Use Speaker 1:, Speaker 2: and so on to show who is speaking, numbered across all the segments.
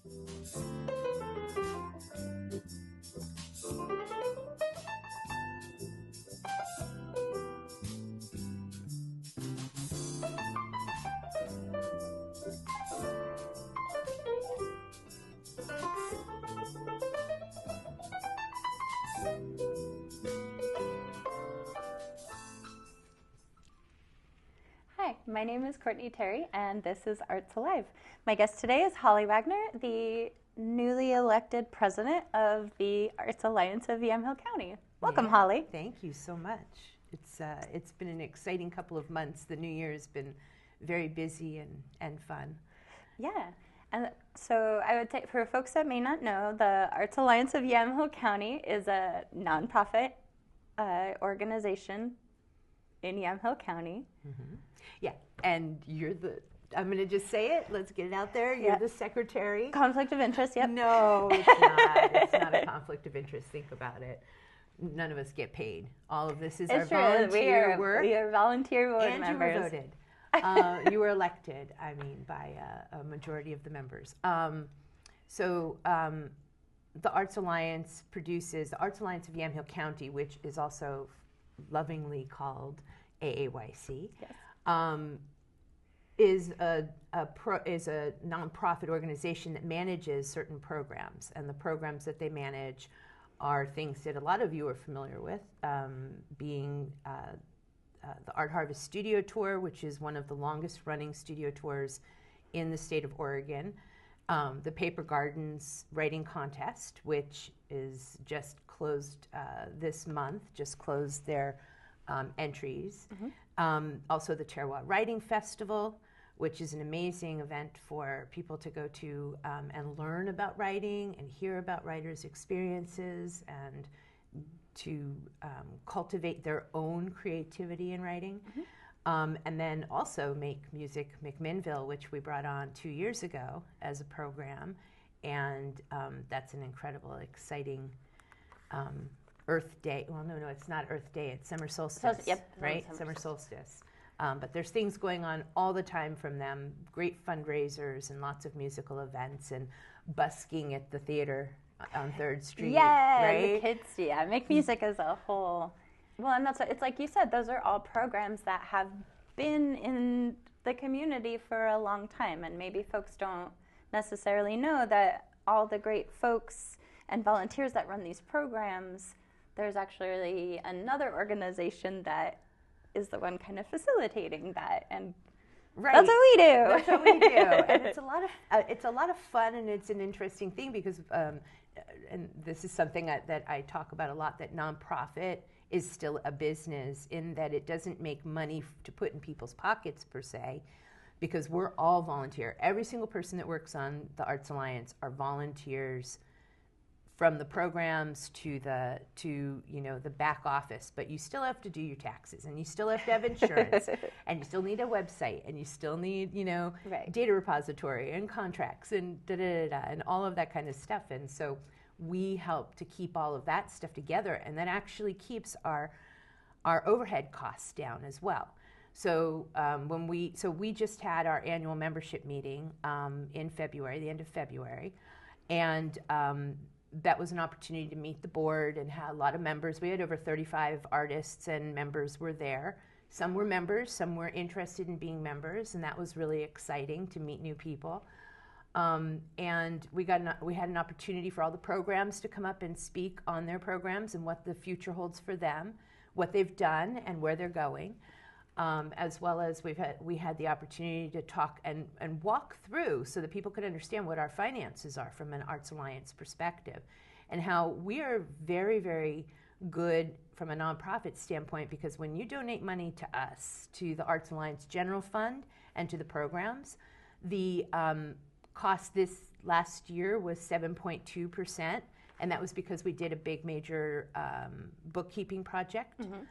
Speaker 1: Hi, my name is Courtney Terry, and this is Arts Alive. My guest today is Holli Wagner, the newly elected president of the Arts Alliance of Yamhill County. Welcome, Holli.
Speaker 2: Thank you so much. It's been an exciting couple of months. The new year has been very busy and fun.
Speaker 1: Yeah, and so I would say for folks that may not know, the Arts Alliance of Yamhill County is a nonprofit organization in Yamhill County.
Speaker 2: Mm-hmm. Yeah, and I'm going to just say it. Let's get it out there. You're the secretary.
Speaker 1: Conflict of interest, yep.
Speaker 2: No, it's not. It's not a conflict of interest. Think about it. None of us get paid. All of this is our volunteer work.
Speaker 1: We are volunteer board members.
Speaker 2: And you were voted. You were elected, by a majority of the members. The Arts Alliance produces, the Arts Alliance of Yamhill County, which is also lovingly called AAYC, yes. Is a nonprofit organization that manages certain programs, and the programs that they manage are things that a lot of you are familiar with, being the Art Harvest Studio Tour, which is one of the longest running studio tours in the state of Oregon, the Paper Gardens Writing Contest, which is just closed this month, just closed their entries. Mm-hmm. Also the Terroir Writing Festival, which is an amazing event for people to go to and learn about writing and hear about writers' experiences and to cultivate their own creativity in writing. Mm-hmm. And then also Make Music McMinnville, which we brought on 2 years ago as a program. And that's an incredible, exciting Earth Day. Well, no, it's not Earth Day. It's Summer Solstice, right? Summer solstice. But there's things going on all the time from them, great fundraisers and lots of musical events and busking at the theater on 3rd Street.
Speaker 1: Yeah,
Speaker 2: right?
Speaker 1: The kids, Make Music as a whole. Well, and it's like you said, those are all programs that have been in the community for a long time, and maybe folks don't necessarily know that all the great folks and volunteers that run these programs, there's actually another organization that is the one kind of facilitating that, and that's what we do.
Speaker 2: That's what we do, and it's a lot of fun, and it's an interesting thing because, and this is something that I talk about a lot. That nonprofit is still a business in that it doesn't make money to put in people's pockets per se, because we're all volunteer. Every single person that works on the Arts Alliance are volunteers. From the programs to the back office, but you still have to do your taxes, and you still have to have insurance, and you still need a website, and you still need
Speaker 1: right.
Speaker 2: data repository and contracts and and all of that kind of stuff. And so we help to keep all of that stuff together, and that actually keeps our overhead costs down as well. So we just had our annual membership meeting in February, the end of February, and that was an opportunity to meet the board and had a lot of members. We had over 35 artists and members were there. Some were members, some were interested in being members, and that was really exciting to meet new people. And we had an opportunity for all the programs to come up and speak on their programs and what the future holds for them, what they've done and where they're going. As well as we had the opportunity to talk and walk through so that people could understand what our finances are from an Arts Alliance perspective, and how we are very, very good from a nonprofit standpoint, because when you donate money to us, to the Arts Alliance General Fund and to the programs, the cost this last year was 7.2%, and that was because we did a big major bookkeeping project. Mm-hmm.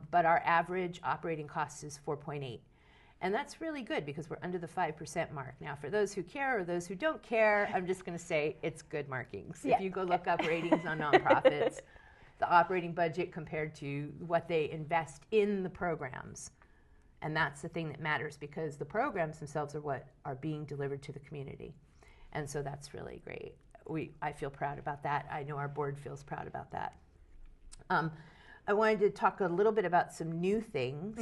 Speaker 2: But our average operating cost is 4.8. And that's really good because we're under the 5% mark. Now, for those who care or those who don't care, I'm just going to say it's good markings. Yeah. If you go look up ratings on nonprofits, the operating budget compared to what they invest in the programs. And that's the thing that matters, because the programs themselves are what are being delivered to the community. And so that's really great. I feel proud about that. I know our board feels proud about that. I wanted to talk a little bit about some new things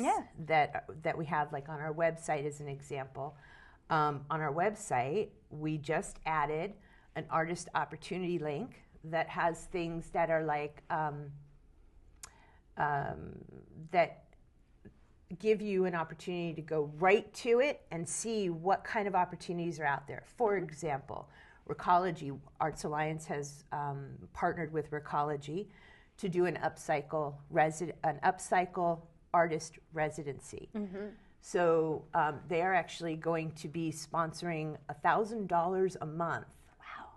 Speaker 2: that we have, like on our website as an example. On our website, we just added an artist opportunity link that has things that are like that give you an opportunity to go right to it and see what kind of opportunities are out there. For example, Recology, Arts Alliance has partnered with Recology to do an upcycle artist residency. So they are actually going to be sponsoring $1,000 a month.
Speaker 1: Wow.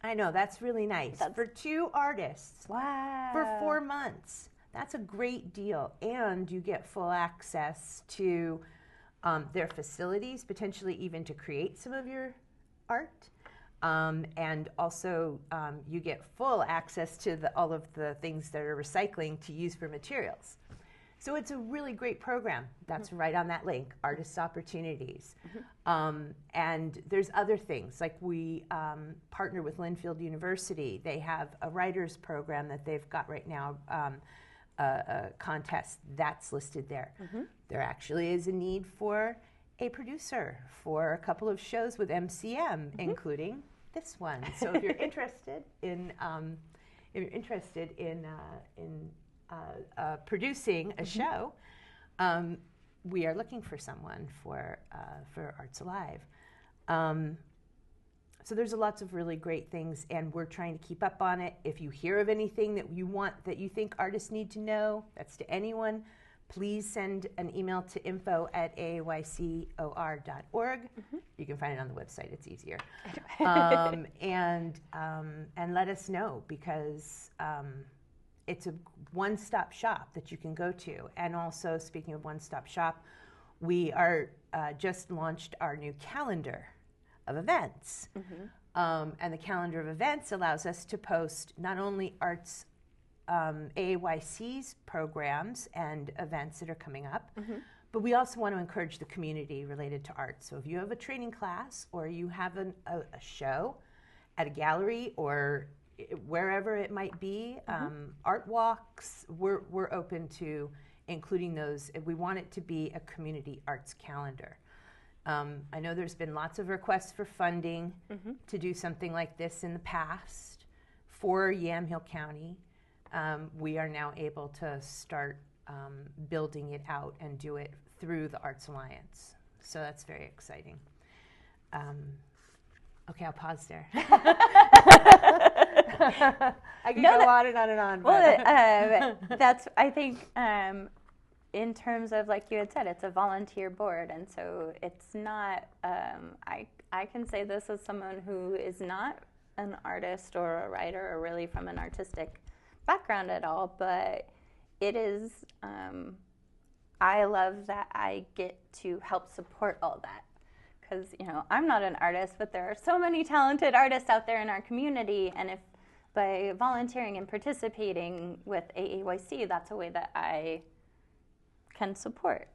Speaker 2: I know, that's really nice. For 2 artists.
Speaker 1: Wow.
Speaker 2: For 4 months. That's a great deal. And you get full access to their facilities, potentially even to create some of your art. And also you get full access to all of the things that are recycling to use for materials. So it's a really great program. That's right on that link, Artists Opportunities. And there's other things, like we partner with Linfield University. They have a writers program that they've got right now, a contest that's listed there. There actually is a need for a producer for a couple of shows with MCM, including this one. So if you're interested in producing a show, we are looking for someone for Arts Alive. So there's lots of really great things, and we're trying to keep up on it. If you hear of anything that you think artists need to know, that's to anyone, please send an email to info@aaycor.org. You can find it on the website. It's easier. And let us know, because it's a one-stop shop that you can go to. And also, speaking of one-stop shop, we are just launched our new calendar of events. And the calendar of events allows us to post not only arts AAYC's programs and events that are coming up, but we also want to encourage the community related to art. So if you have a training class, or you have a show at a gallery, or wherever it might be, art walks, we're open to including those. We want it to be a community arts calendar. I know there's been lots of requests for funding to do something like this in the past for Yamhill County. We are now able to start building it out and do it through the Arts Alliance. So that's very exciting. Okay, I'll pause there. I can go on and on and on.
Speaker 1: Well, that's, I think, in terms of, like you had said, it's a volunteer board, and so it's not, I can say this as someone who is not an artist or a writer or really from an artistic background at all, but it is, I love that I get to help support all that. Because, you know, I'm not an artist, but there are so many talented artists out there in our community, and if by volunteering and participating with AAYC, that's a way that I can support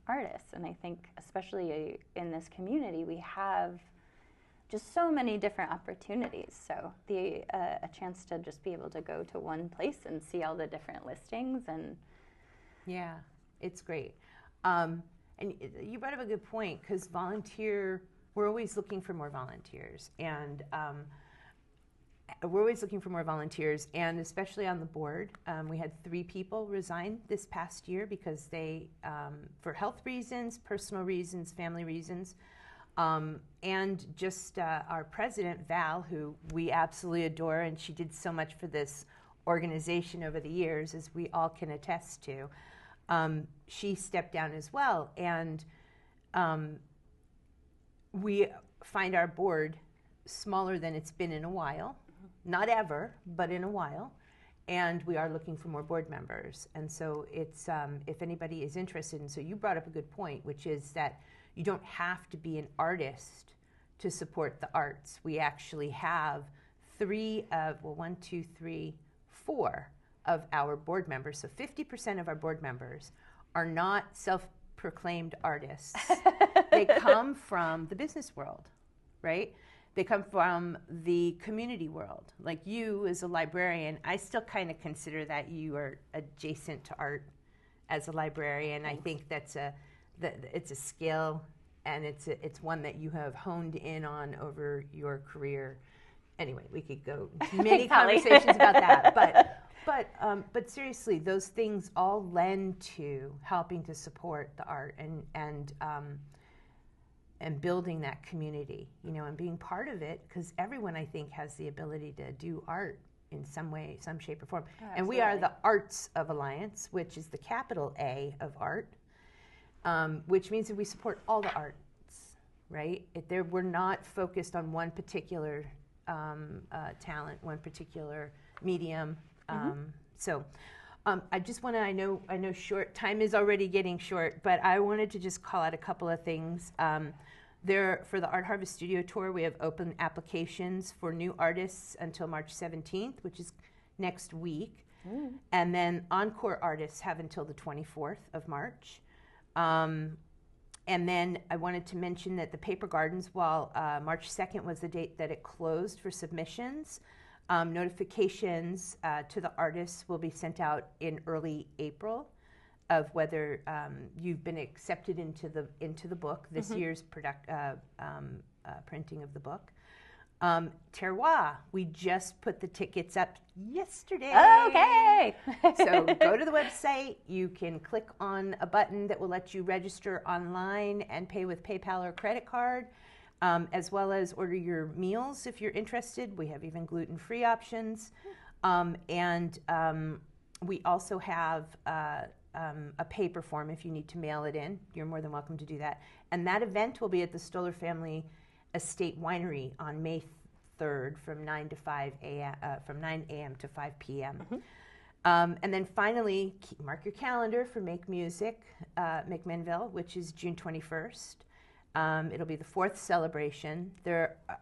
Speaker 1: artists. And I think especially in this community, we have just so many different opportunities. So a chance to just be able to go to one place and see all the different listings, and
Speaker 2: yeah, it's great. And you brought up a good point, because we're always looking for more volunteers, and and especially on the board. We had 3 people resign this past year because they, for health reasons, personal reasons, family reasons, and just our president, Val, who we absolutely adore, and she did so much for this organization over the years, as we all can attest to. She stepped down as well, and we find our board smaller than it's been in a while. Not ever, but in a while. And we are looking for more board members. And so it's, if anybody is interested, and so you brought up a good point, which is that you don't have to be an artist to support the arts. We actually have 4 of our board members. So 50% of our board members are not self-proclaimed artists. They come from the business world, right? They come from the community world. Like you as a librarian, I still kind of consider that you are adjacent to art as a librarian.
Speaker 1: Thanks.
Speaker 2: I think it's a skill, and it's one that you have honed in on over your career. Anyway, we could go into many conversations about that, but seriously, those things all lend to helping to support the art and building that community, and being part of it, because everyone, I think, has the ability to do art in some way, some shape or form.
Speaker 1: Oh,
Speaker 2: and we are the Arts of Alliance, which is the capital A of art, which means that we support all the arts, right? We're not focused on one particular talent, one particular medium. I just want to, I know time is already getting short, but I wanted to just call out a couple of things. For the Art Harvest Studio Tour, we have open applications for new artists until March 17th, which is next week. And then encore artists have until the 24th of March. And then I wanted to mention that the Paper Gardens, while March 2nd was the date that it closed for submissions, notifications to the artists will be sent out in early April of whether you've been accepted into the book, this year's printing of the book. Terroir, we just put the tickets up yesterday.
Speaker 1: Okay.
Speaker 2: So go to the website. You can click on a button that will let you register online and pay with PayPal or credit card, as well as order your meals if you're interested. We have even gluten-free options. And we also have a paper form if you need to mail it in. You're more than welcome to do that. And that event will be at the Stoller Family Estate Winery on May 3rd from 9 a.m. to 5 p.m. And then finally, mark your calendar for Make Music, McMinnville, which is June 21st. It'll be the 4th celebration.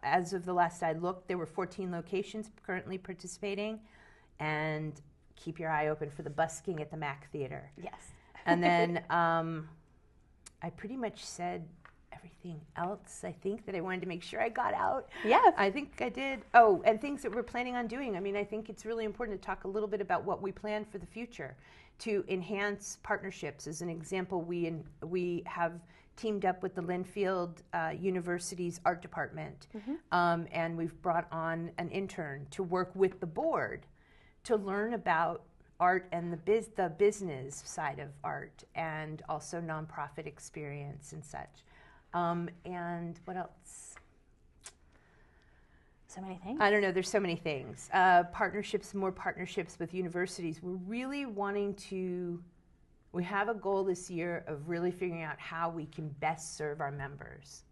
Speaker 2: As of the last I looked, there were 14 locations currently participating, and keep your eye open for the busking at the Mac Theater.
Speaker 1: Yes.
Speaker 2: And then I pretty much said everything else, I think, that I wanted to make sure I got out.
Speaker 1: Yes.
Speaker 2: I think I did. Oh, and things that we're planning on doing. I mean, I think it's really important to talk a little bit about what we plan for the future to enhance partnerships. As an example, we have teamed up with the Linfield University's art department, and we've brought on an intern to work with the board to learn about art and the business side of art, and also nonprofit experience and such. And what else?
Speaker 1: So many things.
Speaker 2: I don't know. There's so many things. More partnerships with universities. We're really wanting to. We have a goal this year of really figuring out how we can best serve our members.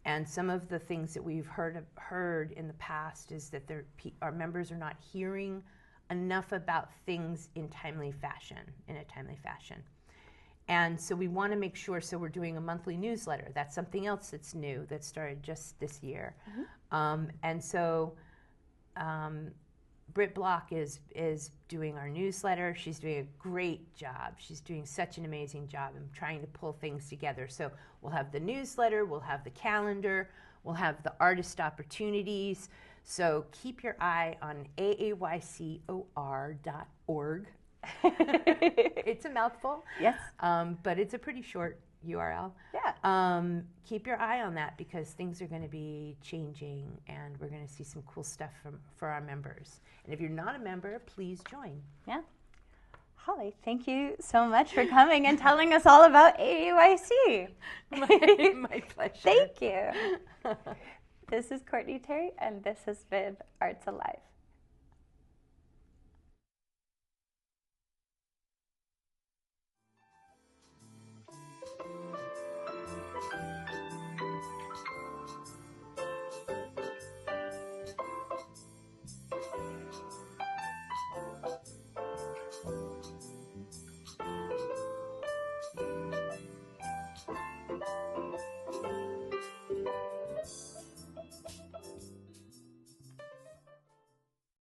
Speaker 2: And some of the things that we've heard in the past is that our members are not hearing enough about things in a timely fashion. And so we want to make sure, so we're doing a monthly newsletter. That's something else that's new that started just this year. And so Britt Block is doing our newsletter. She's doing a great job. She's doing such an amazing job in trying to pull things together. So we'll have the newsletter, we'll have the calendar, we'll have the artist opportunities. So keep your eye on AAYCOR.org. It's a mouthful.
Speaker 1: Yes.
Speaker 2: But it's a pretty short URL.
Speaker 1: Yeah.
Speaker 2: Keep your eye on that, because things are going to be changing, and we're going to see some cool stuff for our members. And if you're not a member, please join.
Speaker 1: Yeah. Holly, thank you so much for coming and telling us all about AAYC.
Speaker 2: My pleasure.
Speaker 1: Thank you. This is Courtney Terry, and this has been Arts Alive.